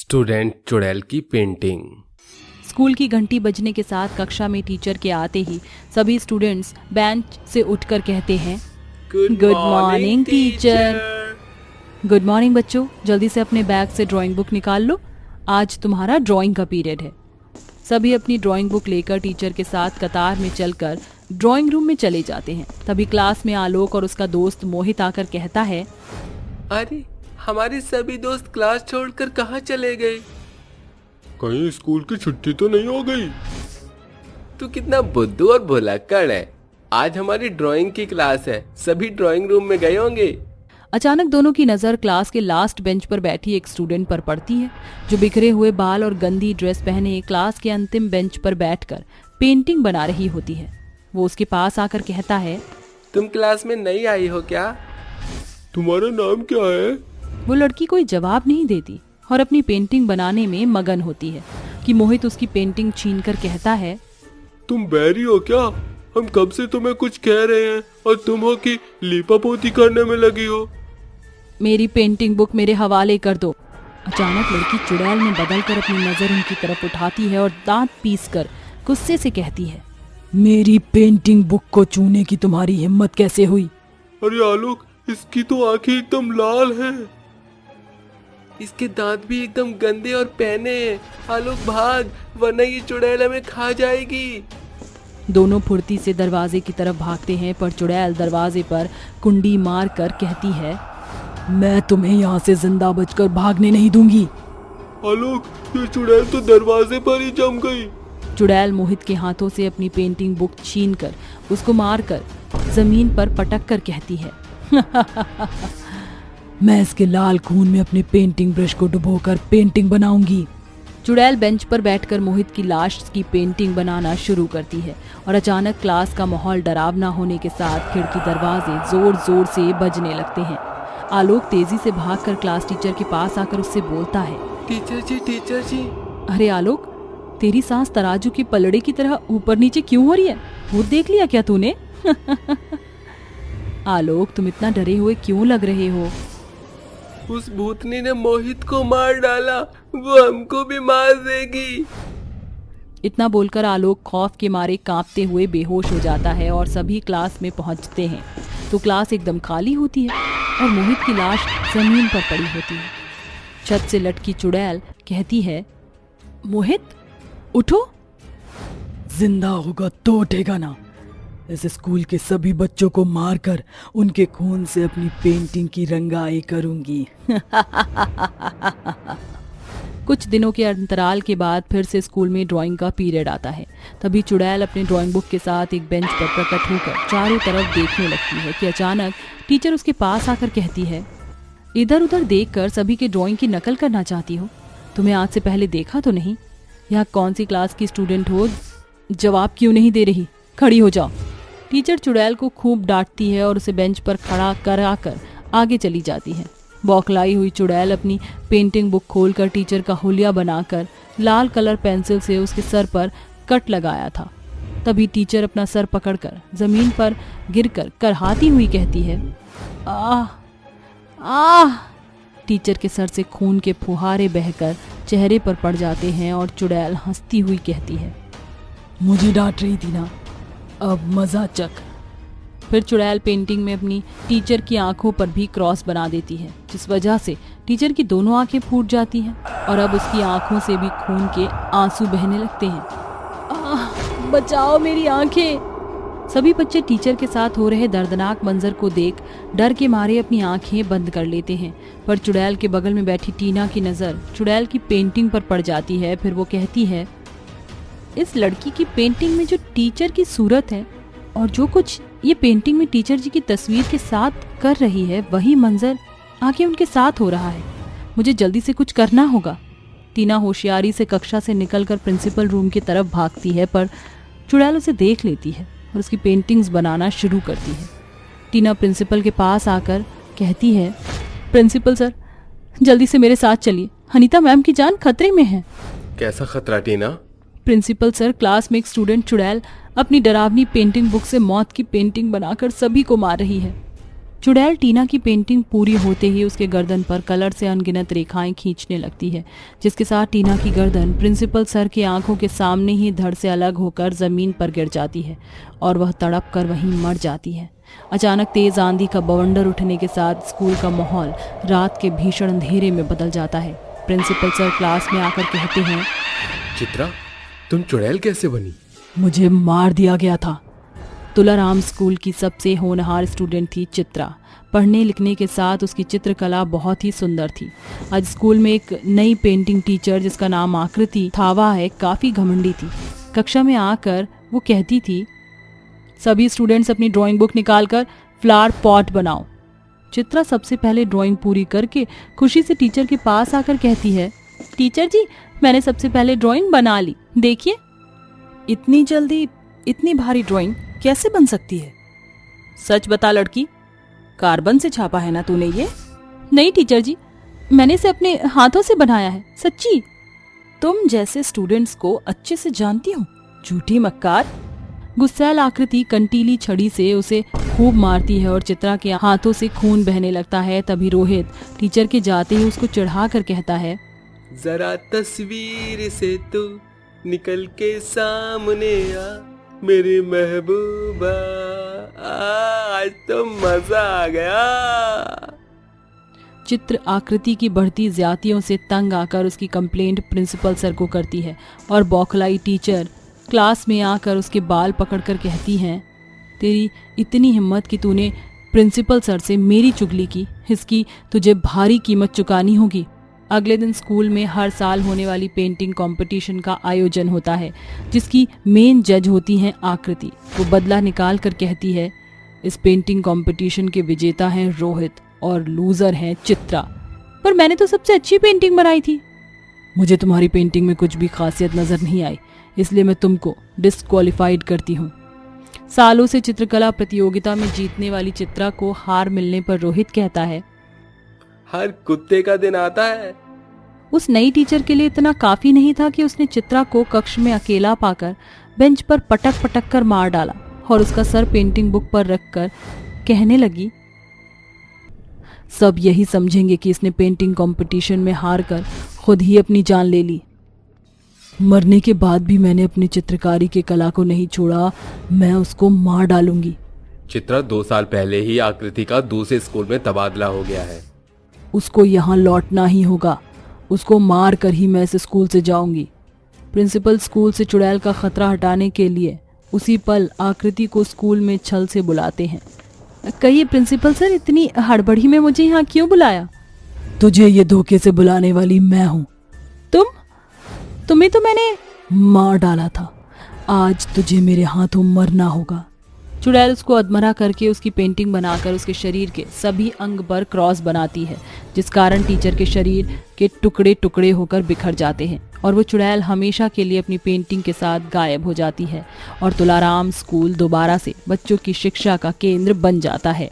Student चुड़ैल की painting. School की घंटी बजने के साथ कक्षा में टीचर के आते ही सभी स्टूडेंट्स बेंच से उठकर कहते हैं good morning teacher. Good morning बच्चों, जल्दी से अपने बैग से ड्राइंग बुक निकाल लो, आज तुम्हारा ड्राइंग का पीरियड है। सभी अपनी ड्राइंग बुक लेकर टीचर के साथ कतार में चलकर ड्राइंग रूम में चले जाते हैं। तभी क्लास में आलोक और उसका दोस्त मोहित आकर कहता है, अरे हमारे सभी दोस्त क्लास छोड़कर कहाँ चले गए? कहीं स्कूल की छुट्टी तो नहीं हो गई? तू कितना बुद्धू और भुलक्कड़ है। आज हमारी ड्राइंग की क्लास है, सभी ड्राइंग रूम में गए होंगे। अचानक दोनों की नज़र क्लास के लास्ट बेंच पर बैठी एक स्टूडेंट पर पड़ती है, जो बिखरे हुए बाल और गंदी ड्रेस पहने क्लास के अंतिम बेंच पर बैठकर पेंटिंग बना रही होती है। वो उसके पास आकर कहता है, तुम क्लास में नई आई हो क्या? तुम्हारा नाम क्या है? वो लड़की कोई जवाब नहीं देती और अपनी पेंटिंग बनाने में मगन होती है कि मोहित उसकी पेंटिंग छीनकर कहता है, तुम बैरी हो क्या? हम कब से तुम्हें कुछ कह रहे हैं और तुम हो कि लीपापोती करने में लगी हो। मेरी पेंटिंग बुक मेरे हवाले कर दो। अचानक लड़की चुड़ैल में बदलकर अपनी नजर उनकी तरफ उठाती है और दांत पीसकर गुस्से से कहती है, मेरी पेंटिंग बुक को छूने की तुम्हारी हिम्मत कैसे हुई? अरे आलोक, इसकी तो आंखें एकदम लाल हैं। इसके दांत भी एकदम गंदे और पैने हैं। आलोक भाग, वरना ये चुड़ैल हमें खा जाएगी। दोनों फुर्ती से दरवाजे की तरफ भागते हैं, पर चुड़ैल दरवाजे पर कुंडी मार कर कहती है, मैं तुम्हें यहाँ से जिंदा बचकर भागने नहीं दूंगी। आलोक, ये चुड़ैल तो दरवाजे पर ही जम गई। चुड़ैल मोहित के हाथों से अपनी पेंटिंग बुक छीनकर उसको मारकर जमीन पर पटक कर कहती है, मैं इसके लाल खून में अपने पेंटिंग ब्रश को डुबोकर पेंटिंग बनाऊंगी। चुड़ैल बेंच पर बैठकर मोहित की लाश की पेंटिंग बनाना शुरू करती है और अचानक क्लास का माहौल डरावना होने के साथ खिड़की दरवाजे जोर जोर से बजने लगते हैं। आलोक तेजी से भागकर क्लास टीचर के पास आकर उससे बोलता है, टीचर जी। अरे आलोक, तेरी सांस तराजू की पलड़े की तरह ऊपर नीचे क्यों हो रही है? भूत देख लिया क्या तूने? आलोक, तुम इतना डरे हुए क्यों लग रहे हो? उस भूतनी ने मोहित को मार डाला, वो हमको भी मार देगी। इतना बोलकर आलोक खौफ के मारे कांपते हुए बेहोश हो जाता है और सभी क्लास में पहुंचते हैं तो क्लास एकदम खाली होती है और मोहित की लाश जमीन पर पड़ी होती है। छत से लटकी चुड़ैल कहती है, मोहित उठो। जिंदा होगा तो उठेगा ना। इस स्कूल के सभी बच्चों को मारकर उनके खून से अपनी पेंटिंग की रंगाई करूंगी। कुछ दिनों के अंतराल के बाद फिर से स्कूल में ड्राइंग का पीरियड आता है। तभी चुड़ैल अपनी ड्राइंग बुक के साथ एक बेंच पर प्रकट होकर चारों तरफ देखने लगती है कि अचानक टीचर उसके पास आकर कहती है, इधर उधर देखकर सभी के ड्राइंग की नकल करना चाहती हो? तुम्हें आज से पहले देखा तो नहीं? यहाँ कौन सी क्लास की स्टूडेंट हो? जवाब क्यों नहीं दे रही? खड़ी हो जाओ। टीचर चुड़ैल को खूब डांटती है और उसे बेंच पर खड़ा कराकर आगे चली जाती है। बौखलाई हुई चुड़ैल अपनी पेंटिंग बुक खोलकर टीचर का हुलिया बनाकर लाल कलर पेंसिल से उसके सर पर कट लगाया था। तभी टीचर अपना सर पकड़कर जमीन पर गिरकर करहाती हुई कहती है, आह आह। टीचर के सर से खून के फुहारे बहकर चेहरे पर पड़ जाते हैं और चुड़ैल हंसती हुई कहती है, मुझे डांट रही थी ना, अब मजा चख। फिर चुड़ैल पेंटिंग में अपनी टीचर की आंखों पर भी क्रॉस बना देती है, जिस वजह से टीचर की दोनों आंखें फूट जाती हैं और अब उसकी आंखों से भी खून के आंसू बहने लगते हैं। आह, बचाओ मेरी आंखें। सभी बच्चे टीचर के साथ हो रहे दर्दनाक मंजर को देख डर के मारे अपनी आंखें बंद कर लेते हैं, पर चुड़ैल के बगल में बैठी टीना की नज़र चुड़ैल की पेंटिंग पर पड़ जाती है। फिर वो कहती है, इस लड़की की पेंटिंग में जो टीचर की सूरत है और जो कुछ ये पेंटिंग में टीचर जी की तस्वीर के साथ कर रही है, वही मंजर आगे उनके साथ हो रहा है। मुझे जल्दी से कुछ करना होगा। टीना होशियारी से कक्षा से निकलकर प्रिंसिपल रूम की तरफ भागती है, पर चुड़ैल उसे देख लेती है और उसकी पेंटिंग्स बनाना शुरू करती है। टीना प्रिंसिपल के पास आकर कहती है, प्रिंसिपल सर, जल्दी से मेरे साथ चलिए, अनीता मैम की जान खतरे में है। कैसा खतरा टीना? प्रिंसिपल सर, क्लास में एक स्टूडेंट चुड़ैल अपनी डरावनी पेंटिंग बुक से मौत की पेंटिंग बनाकर सभी को मार रही है। चुड़ैल टीना की पेंटिंग पूरी होते ही उसके गर्दन पर कलर से अनगिनत रेखाएं खींचने लगती है, जिसके साथ टीना की गर्दन प्रिंसिपल सर की आंखों के सामने ही धड़ से अलग होकर जमीन पर गिर जाती है और वह तड़प कर वहीं मर जाती है। अचानक तेज आंधी का बवंडर उठने के साथ स्कूल का माहौल रात के भीषण अंधेरे में बदल जाता है। प्रिंसिपल सर क्लास में आकर कहते हैं, चित्रा, तुम चुड़ैल कैसे बनी? मुझे मार दिया गया था। तुलाराम स्कूल की सबसे होनहार स्टूडेंट थी चित्रा। पढ़ने लिखने के साथ उसकी चित्रकला बहुत ही सुंदर थी। आज स्कूल में एक नई पेंटिंग टीचर जिसका नाम आकृति थावा है, काफ़ी घमंडी थी। कक्षा में आकर वो कहती थी, सभी स्टूडेंट्स अपनी ड्राइंग बुक निकालकर फ्लावर पॉट बनाओ। चित्रा सबसे पहले ड्राइंग पूरी करके खुशी से टीचर के पास आकर कहती है, टीचर जी, मैंने सबसे पहले ड्राइंग बना ली, देखिए। इतनी जल्दी इतनी भारी ड्राइंग कैसे बन सकती है? सच बता लड़की, कार्बन से छापा है ना तूने ये? नहीं टीचर जी, मैंने इसे अपने हाथों से बनाया है, सच्ची। तुम जैसे स्टूडेंट्स को अच्छे से जानती हूँ, झूठी मक्कार। गुस्सैल आकृति कंटीली छड़ी से उसे खूब मारती है और चित्रा के हाथों से खून बहने लगता है। तभी रोहित टीचर के जाते ही उसको चिढ़ा कर कहता है, जरा तस्वीर से तू निकल के सामने आ मेरी महबूबा, आज तो मजा आ गया। चित्र आकृति की बढ़ती ज्यादतियों से तंग आकर उसकी कंप्लेंट प्रिंसिपल सर को करती है और बौखलाई टीचर क्लास में आकर उसके बाल पकड़कर कहती हैं, तेरी इतनी हिम्मत कि तूने प्रिंसिपल सर से मेरी चुगली की, इसकी तुझे भारी कीमत चुकानी होगी। अगले दिन स्कूल में हर साल होने वाली पेंटिंग कंपटीशन का आयोजन होता है, जिसकी मेन जज होती हैं आकृति। वो बदला निकाल कर कहती है, इस पेंटिंग कंपटीशन के विजेता हैं रोहित और लूजर हैं चित्रा। पर मैंने तो सबसे अच्छी पेंटिंग बनाई थी। मुझे तुम्हारी पेंटिंग में कुछ भी खासियत नजर नहीं आई, इसलिए मैं तुमको डिस्क्वालिफाइड करती हूँ। सालों से चित्रकला प्रतियोगिता में जीतने वाली चित्रा को हार मिलने पर रोहित कहता है, हर कुत्ते का दिन आता है। उस नई टीचर के लिए इतना काफी नहीं था कि उसने चित्रा को कक्ष में अकेला पाकर बेंच पर पटक पटक कर मार डाला और उसका सर पेंटिंग बुक पर रखकर कहने लगी, सब यही समझेंगे कि इसने पेंटिंग कंपटीशन में हार कर खुद ही अपनी जान ले ली। मरने के बाद भी मैंने अपनी चित्रकारी की कला को नहीं छोड़ा, मैं उसको मार डालूंगी। चित्रा, 2 साल पहले ही आकृति का दूसरे स्कूल में तबादला हो गया है। उसको यहाँ लौटना ही होगा, उसको मार कर ही मैं इस स्कूल से जाऊंगी। प्रिंसिपल स्कूल से चुड़ैल का खतरा हटाने के लिए उसी पल आकृति को स्कूल में छल से बुलाते हैं। कहिए प्रिंसिपल सर, इतनी हड़बड़ी में मुझे यहाँ क्यों बुलाया? तुझे ये धोखे से बुलाने वाली मैं हूँ। तुम्हें तो मैंने मार डाला था, आज तुझे मेरे हाथों मरना होगा। चुड़ैल उसको अधमरा करके उसकी पेंटिंग बनाकर उसके शरीर के सभी अंग पर क्रॉस बनाती है, जिस कारण टीचर के शरीर के टुकड़े टुकड़े होकर बिखर जाते हैं और वो चुड़ैल हमेशा के लिए अपनी पेंटिंग के साथ गायब हो जाती है और तुलाराम स्कूल दोबारा से बच्चों की शिक्षा का केंद्र बन जाता है।